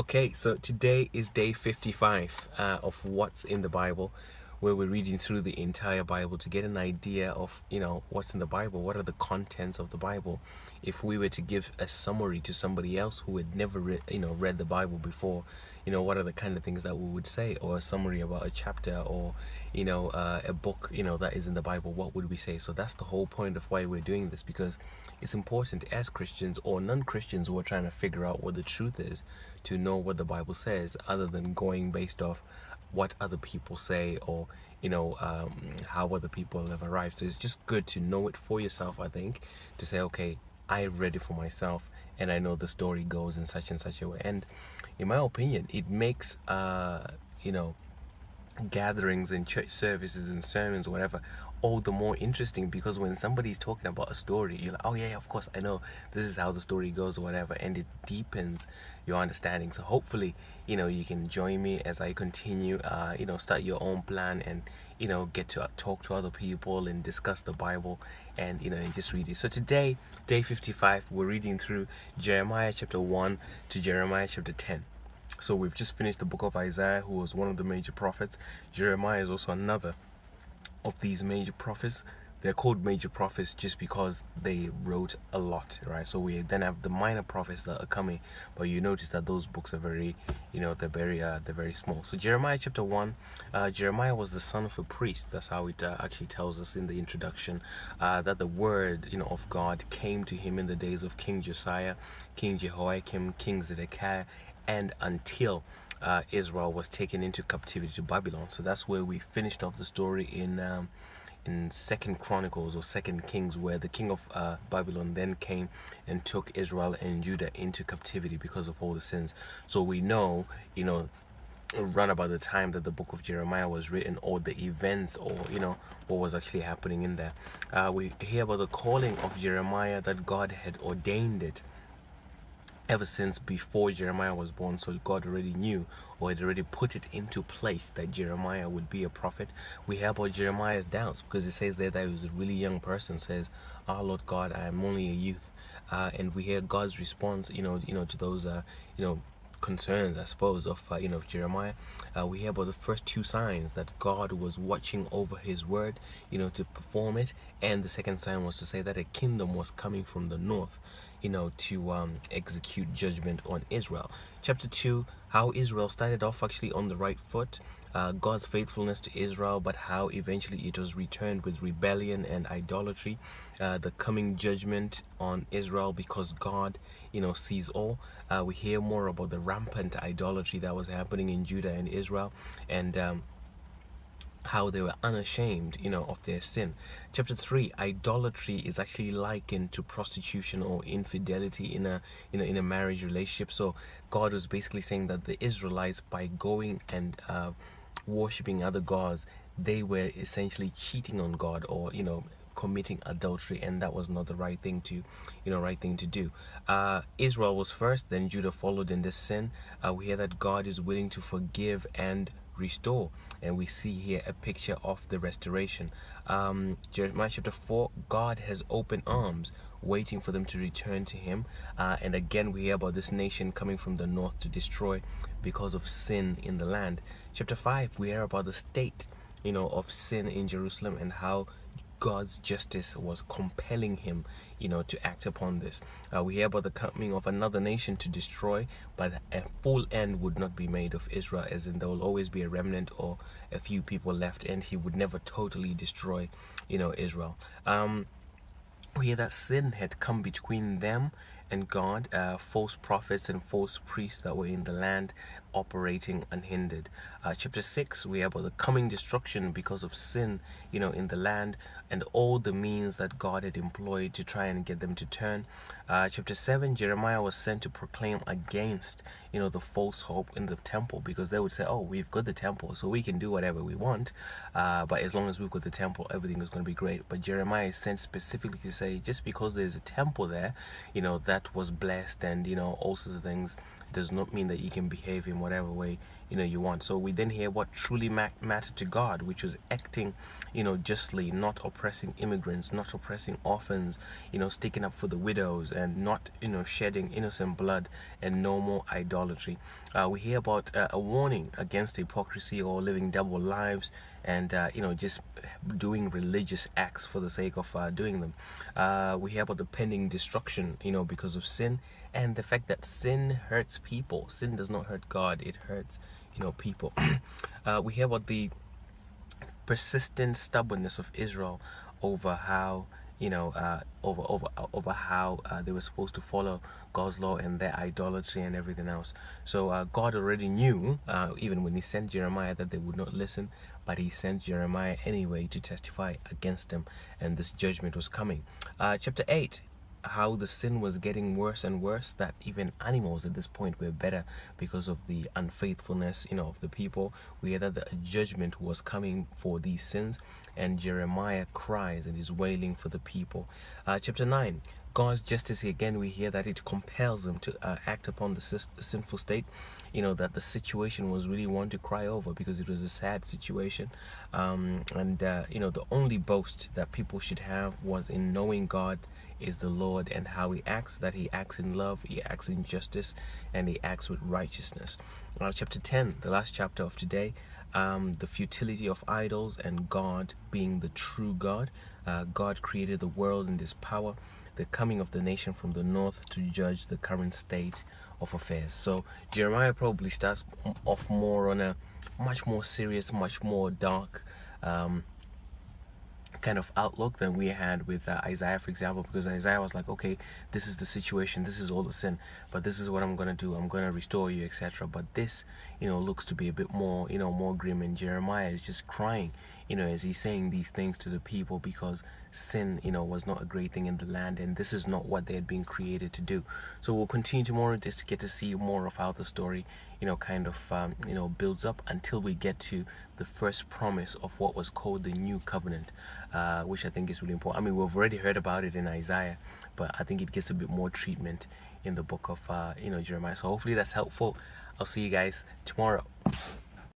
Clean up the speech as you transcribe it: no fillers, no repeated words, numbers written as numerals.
Okay, so today is day 55 of What's in the Bible, where we're reading through the entire Bible to get an idea of, what's in the Bible, what are the contents of the Bible. If we were to give a summary to somebody else who had never read the Bible before, what are the kind of things that we would say, or a summary about a chapter, or, a book, that is in the Bible, what would we say? So that's the whole point of why we're doing this, because it's important as Christians or non-Christians who are trying to figure out what the truth is to know what the Bible says, other than going based off what other people say, or how other people have arrived. So it's just good to know it for yourself, I think, to say, okay, I read it for myself and I know the story goes in such and such a way. And in my opinion, it makes gatherings and church services and sermons, whatever, all the more interesting, because when somebody's talking about a story, you're like, oh yeah, of course, I know this is how the story goes, or whatever, and it deepens your understanding. So hopefully, you can join me as I continue, start your own plan, and get to talk to other people and discuss the Bible, and and just read it. So today, day 55, we're reading through Jeremiah chapter 1 to Jeremiah chapter 10. So we've just finished the book of Isaiah, who was one of the major prophets. Jeremiah is also another of these major prophets. They're called major prophets just because they wrote a lot, right? So we then have the minor prophets that are coming, but you notice that those books are very, they're very small. So Jeremiah chapter 1, Jeremiah was the son of a priest. That's how it actually tells us in the introduction, that the word, of God came to him in the days of King Josiah, King Jehoiakim, King Zedekiah, and until Israel was taken into captivity to Babylon. So that's where we finished off the story in Second Chronicles or Second Kings, where the king of Babylon then came and took Israel and Judah into captivity because of all the sins. So we know, around about the time that the book of Jeremiah was written, or the events, or what was actually happening in there. We hear about the calling of Jeremiah, that God had ordained it ever since before Jeremiah was born. So God already knew, or had already put it into place, that Jeremiah would be a prophet. We hear about Jeremiah's doubts, because it says there that he was a really young person, says, Lord God, I am only a youth. And we hear God's response, to those, concerns, I suppose, of Jeremiah. We hear about the first two signs, that God was watching over his word, to perform it, and the second sign was to say that a kingdom was coming from the north, to execute judgment on Israel. Chapter 2, how Israel started off actually on the right foot, God's faithfulness to Israel, but how eventually it was returned with rebellion and idolatry, the coming judgment on Israel, because God, sees all. We hear more about the rampant idolatry that was happening in Judah and Israel, and how they were unashamed, of their sin. Chapter 3, idolatry is actually likened to prostitution or infidelity in a marriage relationship. So God was basically saying that the Israelites, by going and worshipping other gods, they were essentially cheating on God, or committing adultery, and that was not the right thing to do. Israel was first, then Judah followed in this sin. We hear that God is willing to forgive and restore, and we see here a picture of the restoration. Jeremiah chapter 4, God has open arms waiting for them to return to him, and again we hear about this nation coming from the north to destroy because of sin in the land. Chapter 5, we hear about the state of sin in Jerusalem, and how God's justice was compelling him, to act upon this. We hear about the coming of another nation to destroy, but a full end would not be made of Israel, as in there will always be a remnant or a few people left, and he would never totally destroy, Israel. We hear that sin had come between them and God, false prophets and false priests that were in the land operating unhindered. Chapter 6, we have about the coming destruction because of sin, in the land, and all the means that God had employed to try and get them to turn. Chapter 7, Jeremiah was sent to proclaim against, the false hope in the temple, because they would say, oh, we've got the temple, so we can do whatever we want, but as long as we've got the temple, everything is going to be great. But Jeremiah is sent specifically to say, just because there's a temple there, that was blessed, and all sorts of things, does not mean that you can behave in whatever way you want. So we then hear what truly mattered to God, which was acting justly, not oppressing immigrants, not oppressing orphans, sticking up for the widows, and not, shedding innocent blood, and no more idolatry. We hear about a warning against hypocrisy or living double lives, and just doing religious acts for the sake of doing them. We hear about the pending destruction, because of sin, and the fact that sin hurts people. Sin does not hurt God; it hurts, people. We hear about the persistent stubbornness of Israel over how over how they were supposed to follow God's law, and their idolatry and everything else. So God already knew, even when He sent Jeremiah, that they would not listen, but He sent Jeremiah anyway to testify against them, and this judgment was coming. Chapter 8. How the sin was getting worse and worse, that even animals at this point were better because of the unfaithfulness, of the people. We hear that the judgment was coming for these sins, and Jeremiah cries and is wailing for the people. Chapter 9. God's justice. Again, we hear that it compels them to act upon the sinful state. That the situation was really one to cry over, because it was a sad situation. The only boast that people should have was in knowing God is the Lord, and how He acts, that He acts in love, He acts in justice, and He acts with righteousness. Chapter 10, the last chapter of today, the futility of idols and God being the true God. God created the world in His power, the coming of the nation from the north to judge the current state of affairs. So Jeremiah probably starts off more on a much more serious, much more dark kind of outlook than we had with Isaiah, for example, because Isaiah was like, okay, this is the situation, this is all the sin, but this is what I'm going to do, I'm going to restore you, etc. But this, looks to be a bit more, more grim, and Jeremiah is just crying, as he's saying these things to the people, because sin, was not a great thing in the land, and this is not what they had been created to do. So we'll continue tomorrow just to get to see more of how the story, kind of, builds up until we get to the first promise of what was called the new covenant, which I think is really important. I mean, we've already heard about it in Isaiah, but I think it gets a bit more treatment in the book of, Jeremiah. So hopefully that's helpful. I'll see you guys tomorrow.